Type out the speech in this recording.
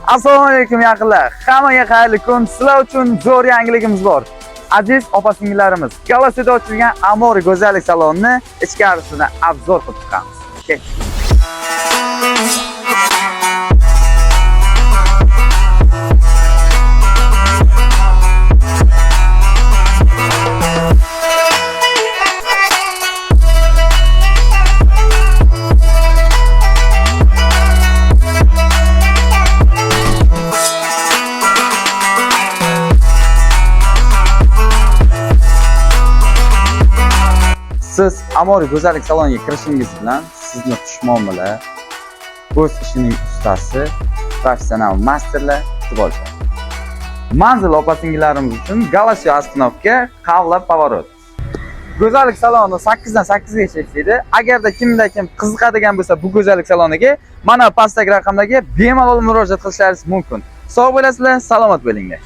Assalomu alaykum yaqinlar. Hammaga xayrli kun. Sizlar uchun zo'r yangiligimiz bor. Aziz opa-singillarimiz, Galasida ochilgan Amori go'zallik salonini ichkarisidan obzor qilib chiqamiz. Siz Amori go'zallik saloniga kirishingiz bilan sizni xushmuomala, o'z ishining ustasi, professional masterlar kutib olishadi. Manzil opa-singillarimiz uchun Galasio Astanovka Qavla Pavorot. Go'zallik saloni 8 dan 8 gacha ishlaydi. Agarda kimda kim qiziqadigan bo'lsa bu go'zallik saloniga mana pastdagi raqamlarga bemalol murojaat qilishlaringiz mumkin. Sog' bo'lasizlar, salomat bo'linglar.